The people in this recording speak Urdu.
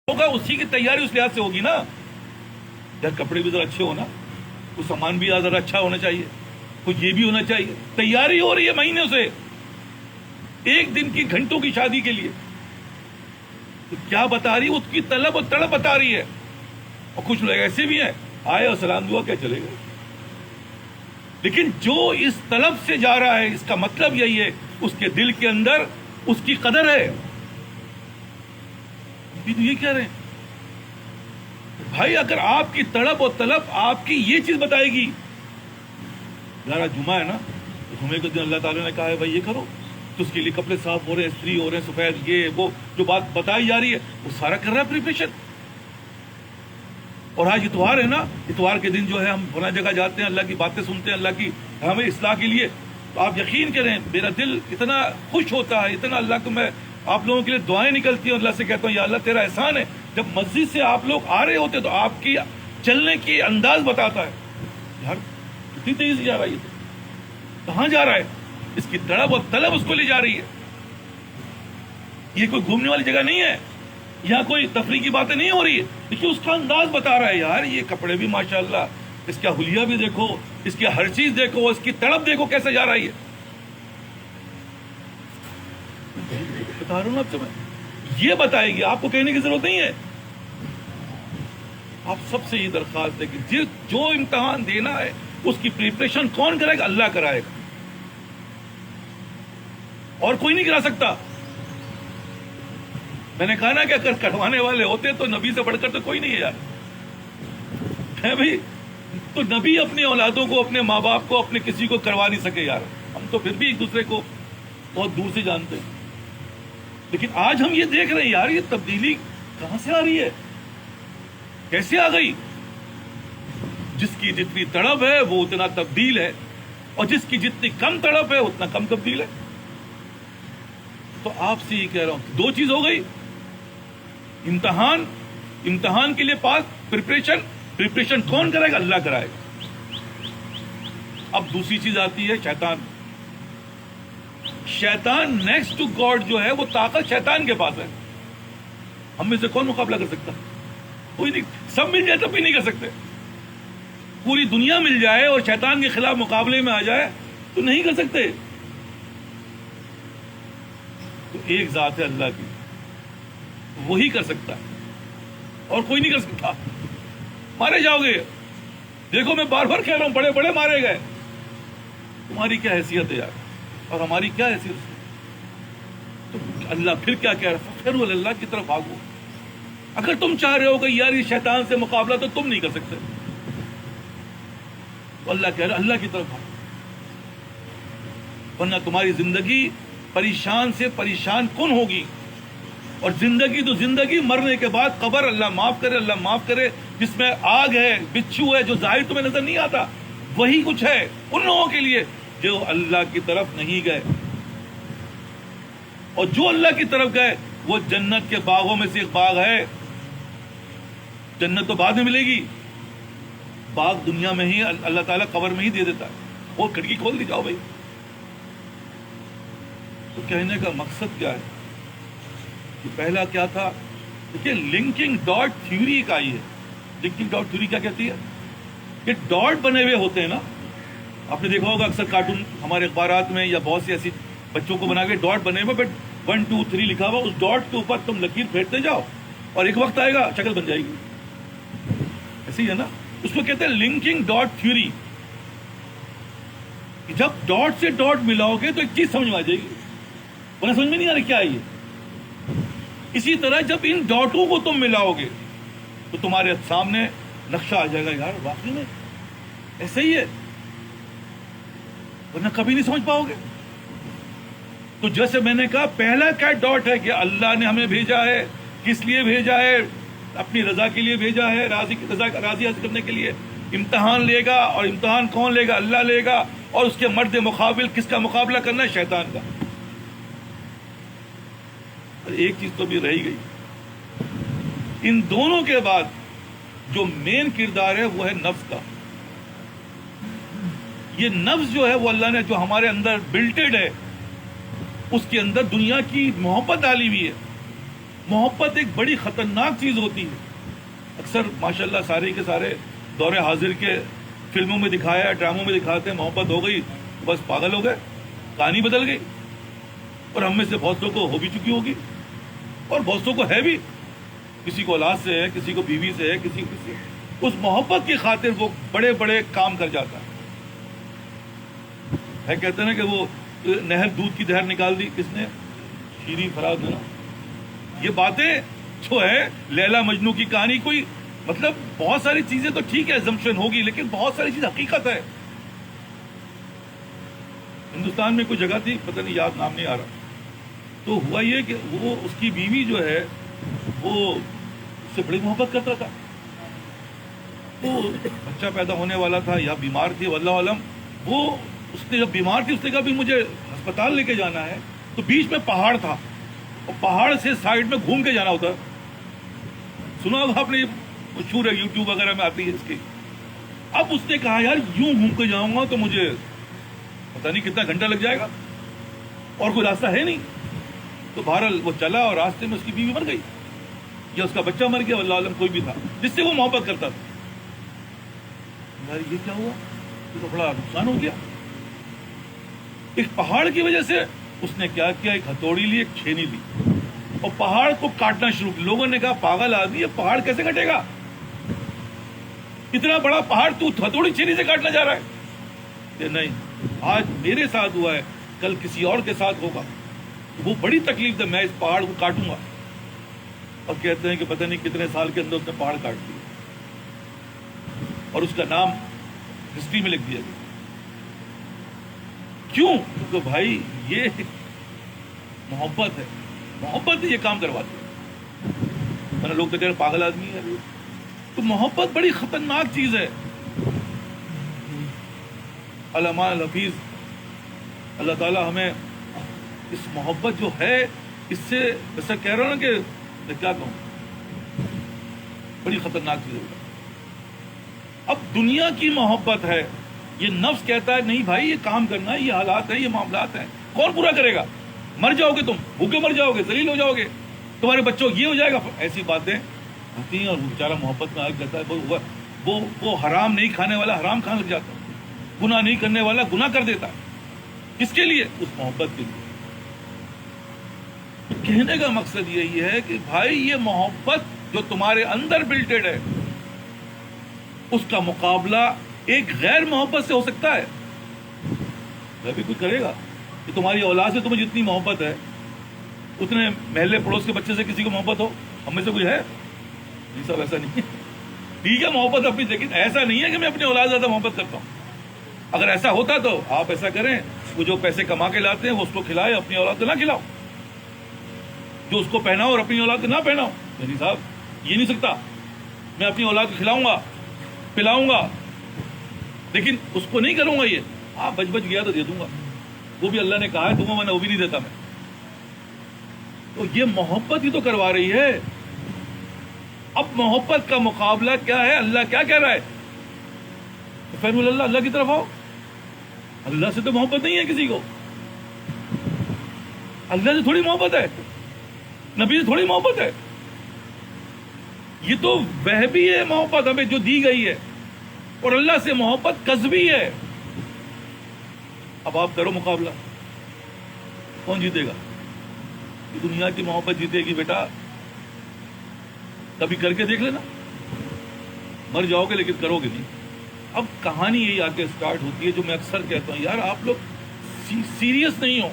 ہوگا اسی کی تیاری اس لحاظ سے ہوگی نا. یار کپڑے بھی ذرا اچھے ہونا, کچھ سامان بھی ذرا اچھا ہونا چاہیے, کچھ یہ بھی ہونا چاہیے. تیاری ہو رہی ہے مہینے سے, ایک دن کی گھنٹوں کی شادی کے لیے. تو کیا بتا رہی ہے, اس کی طلب اور تڑپ بتا رہی ہے. اور کچھ لوگ ایسے بھی ہیں, آئے اور سلام دعا کیا چلے گئے. لیکن جو اس طلب سے جا رہا ہے, اس کا مطلب یہی ہے اس کے دل کے اندر اس کی قدر ہے. یہ کہہ رہے ہیں بھائی, اگر آپ کی تڑپ اور طلب آپ کی یہ چیز بتائے گی, یار جمعہ ہے نا, تو جمعے کے دن اللہ تعالیٰ نے کہا ہے بھائی یہ کرو, تو اس کے لیے کپڑے صاف ہو رہے ہیں, استری ہو رہے ہیں, سفید, یہ وہ جو بات بتائی جا رہی ہے وہ سارا کر رہا ہے پریپریشن. اور آج اتوار ہے نا, اتوار کے دن جو ہے ہم فلاں جگہ جاتے ہیں, اللہ کی باتیں سنتے ہیں, اللہ کی ہمیں اصلاح کے لیے. تو آپ یقین کریں میرا دل اتنا خوش ہوتا ہے, اتنا اللہ کو میں آپ لوگوں کے لیے دعائیں نکلتی ہیں, اللہ سے کہتا ہوں یا اللہ تیرا احسان ہے. جب مسجد سے آپ لوگ آ رہے ہوتے تو آپ کی چلنے کی انداز بتاتا ہے یار کتنی تیزی جا رہا ہے, کہاں جا رہا ہے, اس کی تڑپ اور طلب اس کو لے جا رہی ہے. یہ کوئی گھومنے والی جگہ نہیں ہے, یہاں کوئی تفریح کی باتیں نہیں ہو رہی ہے, لیکن اس کا انداز بتا رہا ہے یار یہ کپڑے بھی ماشاءاللہ, اس کا حلیہ بھی دیکھو, اس کی ہر چیز دیکھو, اس کی تڑپ دیکھو کیسے جا رہی ہے. بتا رہا ہوں آپ سے, میں یہ بتائے گی, آپ کو کہنے کی ضرورت نہیں ہے. آپ سب سے یہ درخواست ہے کہ جو امتحان دینا ہے اس کی پریپریشن کون کرے گا, اللہ کرائے گا, اور کوئی نہیں کرا سکتا. میں نے کہا نا کہ اگر کٹوانے والے ہوتے تو نبی سے بڑھ کر تو کوئی نہیں ہے یار. ہے بھائی, تو نبی اپنی اولادوں کو, اپنے ماں باپ کو, اپنے کسی کو کروا نہیں سکے یار. ہم تو پھر بھی ایک دوسرے کو بہت دور سے جانتے ہیں. لیکن آج ہم یہ دیکھ رہے ہیں یار یہ تبدیلی کہاں سے آ رہی ہے, کیسے آ گئی. جس کی جتنی تڑپ ہے وہ اتنا تبدیل ہے, اور جس کی جتنی کم تڑپ ہے اتنا کم تبدیل ہے. تو آپ سے یہ کہہ رہا ہوں, دو چیز ہو گئی, امتحان کے لیے پاس, پریپریشن کون کرے گا, اللہ کرائے گا. اب دوسری چیز آتی ہے شیطان. شیطان نیکسٹ ٹو گاڈ جو ہے وہ طاقت شیطان کے پاس ہے. ہم میں سے کون مقابلہ کر سکتا, کوئی نہیں. سب مل جائے تب بھی نہیں کر سکتے. پوری دنیا مل جائے اور شیطان کے خلاف مقابلے میں آ جائے تو نہیں کر سکتے. تو ایک ذات ہے اللہ کی, وہی کر سکتا ہے, اور کوئی نہیں کر سکتا. مارے جاؤ گے, دیکھو میں بار بار کہہ رہا ہوں, بڑے بڑے مارے گئے. تمہاری کیا حیثیت ہے یار, اور ہماری کیا حیثیت. تو اللہ پھر کیا کہہ رہا, پھر اللہ کی طرف بھاگو. اگر تم چاہ رہے ہو کہ یار یہ شیطان سے مقابلہ تو تم نہیں کر سکتے, تو اللہ کہہ رہا اللہ کی طرف بھاگو, ورنہ تمہاری زندگی پریشان سے پریشان کن ہوگی. اور زندگی تو زندگی, مرنے کے بعد قبر, اللہ معاف کرے, اللہ معاف کرے, جس میں آگ ہے, بچھو ہے, جو ظاہر تمہیں نظر نہیں آتا, وہی کچھ ہے ان لوگوں کے لیے جو اللہ کی طرف نہیں گئے. اور جو اللہ کی طرف گئے وہ جنت کے باغوں میں سے ایک باغ ہے. جنت تو بعد میں ملے گی, باغ دنیا میں ہی اللہ تعالیٰ قبر میں ہی دے دیتا ہے. اور کھڑکی کھول دی, جاؤ بھائی. تو کہنے کا مقصد کیا ہے کہ پہلا کیا تھا, دیکھیے لنکنگ ڈاٹ تھیوری کا آئی ہے. لنکنگ ڈاٹ تھیوری کیا کہتی ہے, کہ ڈاٹ بنے ہوئے ہوتے ہیں نا. آپ نے دیکھا ہوگا اکثر کارٹون ہمارے اخبارات میں یا بہت سی ایسی بچوں کو بنا کے ڈاٹ بنے ہوئے, بٹ 1 2 3 لکھا ہوا, اس ڈاٹ کے اوپر تم لکیر پھیرتے جاؤ اور ایک وقت آئے گا شکل بن جائے گی. ایسے ہی ہے نا, اس کو کہتے ہیں لنکنگ ڈاٹ تھیوری. جب ڈاٹ سے ڈاٹ ملاؤ گے تو ایک چیز سمجھ میں آ جائے گی, ورنہ سمجھ میں نہیں آ رہی کیا ہے یہ. اسی طرح جب ان ڈاٹوں کو تم ملاؤ گے تو تمہارے سامنے نقشہ آ جائے گا, یار واقعی میں ایسے ہی ہے, ورنہ کبھی نہیں سمجھ پاؤ گے. تو جیسے میں نے کہا پہلا کیا ڈاٹ ہے کہ اللہ نے ہمیں بھیجا ہے, کس لیے بھیجا ہے, اپنی رضا کے لیے بھیجا ہے, راضی حاصل کرنے کے لیے. امتحان لے گا, اور امتحان کون لے گا, اللہ لے گا, اور اس کے مرد مقابل کس کا مقابلہ کرنا ہے, شیطان کا. ایک چیز تو بھی رہی گئی, ان دونوں کے بعد جو مین کردار ہے وہ ہے نفس کا. یہ نفس جو ہے وہ اللہ نے جو ہمارے اندر بلٹڈ ہے, اس کے اندر دنیا کی محبت ڈالی ہوئی ہے. محبت ایک بڑی خطرناک چیز ہوتی ہے. اکثر ماشاءاللہ سارے کے سارے دور حاضر کے فلموں میں دکھایا، ڈراموں میں دکھاتے ہیں محبت ہو گئی بس پاگل ہو گئے، کہانی بدل گئی. اور ہم میں سے بہتوں کو ہو بھی چکی ہوگی، اور بہتوں کو ہے بھی. کسی کو اولاد سے ہے، کسی کو بیوی سے ہے، کسی اس محبت کی خاطر وہ بڑے بڑے کام کر جاتا ہے. کہتے ہیں نا کہ وہ نہر دودھ کی نہر نکال دی کس نے؟ شیریں فراز نے نا. یہ باتیں جو ہے لیلا مجنو کی کہانی، کوئی مطلب بہت ساری چیزیں تو ٹھیک ہے ایگزمپشن ہوگی، لیکن بہت ساری چیز حقیقت ہے. ہندوستان میں کوئی جگہ تھی، پتہ نہیں یاد نام نہیں آ رہا، تو ہوا یہ کہ وہ اس کی بیوی جو ہے وہ اس سے بڑی محبت کرتا تھا. وہ بچہ پیدا ہونے والا تھا یا بیمار تھی واللہ عالم. وہ اس نے جب بیمار تھی اس نے کہا بھی مجھے ہسپتال لے کے جانا ہے، تو بیچ میں پہاڑ تھا اور پہاڑ سے سائڈ میں گھوم کے جانا ہوتا. سنا ہوگا آپ نے، مشہور ہے یوٹیوب وغیرہ میں آتی ہے اس کی. اب اس نے کہا یار یوں گھوم کے جاؤں گا تو مجھے پتہ نہیں کتنا گھنٹہ لگ جائے گا اور کوئی راستہ ہے نہیں. تو بہرحال وہ چلا اور راستے میں اس کی بیوی مر گئی یا اس کا بچہ مر گیا، واللہ عالم کوئی بھی تھا جس سے وہ محبت کرتا تھا. یار یہ کیا ہوا؟ یہ تو بڑا نقصان ہو گیا. ایک پہاڑ کی وجہ سے اس نے کیا کیا، ایک ہتھوڑی لی، ایک چھینی لی اور پہاڑ کو کاٹنا شروع کیا. لوگوں نے کہا پاگل آدمی، یہ پہاڑ کیسے کٹے گا؟ اتنا بڑا پہاڑ تو ہتھوڑی چھینی سے کاٹنا جا رہا ہے. کہ نہیں، آج میرے ساتھ ہوا ہے، کل کسی اور کے ساتھ ہوگا. وہ بڑی تکلیف ہے، میں اس پہاڑ کو کاٹوں گا. اور کہتے ہیں کہ پتہ نہیں کتنے سال کے اندر اس نے پہاڑ کاٹ دیا اور اس کا نام ہسٹری میں لکھ دیا گیا. کیوں؟ کیونکہ بھائی یہ محبت ہے، محبت یہ کام کرواتی ہے. لوگ کہتے ہیں پاگل آدمی ہے. تو محبت بڑی خطرناک چیز ہے. علامہ الحفیظ اللہ تعالی ہمیں اس محبت جو ہے اس سے ایسا کہہ رہا ہوں نا کہ میں کیا کہوں، بڑی خطرناک چیز ہے. اب دنیا کی محبت ہے، یہ نفس کہتا ہے نہیں بھائی یہ کام کرنا ہے، یہ حالات ہیں، یہ معاملات ہیں، کون پورا کرے گا؟ مر جاؤ گے، تم بھوکے مر جاؤ گے، ذلیل ہو جاؤ گے، تمہارے بچوں یہ ہو جائے گا. ایسی باتیں ہوتی ہیں اور وہ بیچارہ محبت میں آ جاتا ہے. وہ حرام نہیں کھانے والا حرام کھانے لگ جاتا ہے، گناہ نہیں کرنے والا گناہ کر دیتا ہے. کس کے لیے؟ اس محبت کے لیے. کہنے کا مقصد یہی ہے کہ بھائی یہ محبت جو تمہارے اندر بلٹڈ ہے اس کا مقابلہ ایک غیر محبت سے ہو سکتا ہے. وہ بھی کوئی کرے گا کہ تمہاری اولاد سے تمہیں جتنی محبت ہے اتنے محلے پڑوس کے بچے سے کسی کو محبت ہو؟ ہم میں سے کوئی ہے؟ یہ سب ایسا نہیں ہے. ٹھیک ہے محبت اپنی، لیکن ایسا نہیں ہے کہ میں اپنی اولاد زیادہ محبت کرتا ہوں. اگر ایسا ہوتا تو آپ ایسا کریں، وہ جو پیسے کما کے لاتے ہیں وہ اس کو کھلائے، اپنی اولاد کو نہ کھلاؤ. جو اس کو پہناؤ اور اپنی اولاد کو نہ پہناؤ. نہیں صاحب یہ نہیں سکتا، میں اپنی اولاد کو کھلاؤں گا پلاؤں گا لیکن اس کو نہیں کروں گا. یہ آپ بچ گیا تو دے دوں گا، وہ بھی اللہ نے کہا ہے دوں گا، میں وہ بھی نہیں دیتا میں. تو یہ محبت ہی تو کروا رہی ہے. اب محبت کا مقابلہ کیا ہے؟ اللہ کیا کہہ رہا ہے؟ فین اللہ، اللہ کی طرف آؤ. اللہ سے تو محبت نہیں ہے کسی کو. اللہ سے تھوڑی محبت ہے، نبی سے تھوڑی محبت ہے. یہ تو وہبی ہے محبت ہمیں جو دی گئی ہے، اور اللہ سے محبت کذبی ہے. اب آپ کرو مقابلہ، کون جیتے گا؟ یہ دنیا کی محبت جیتے گی بیٹا. کبھی کر کے دیکھ لینا، مر جاؤ گے لیکن کرو گے نہیں. اب کہانی یہی آ کے اسٹارٹ ہوتی ہے جو میں اکثر کہتا ہوں، یار آپ لوگ سیریس نہیں ہو.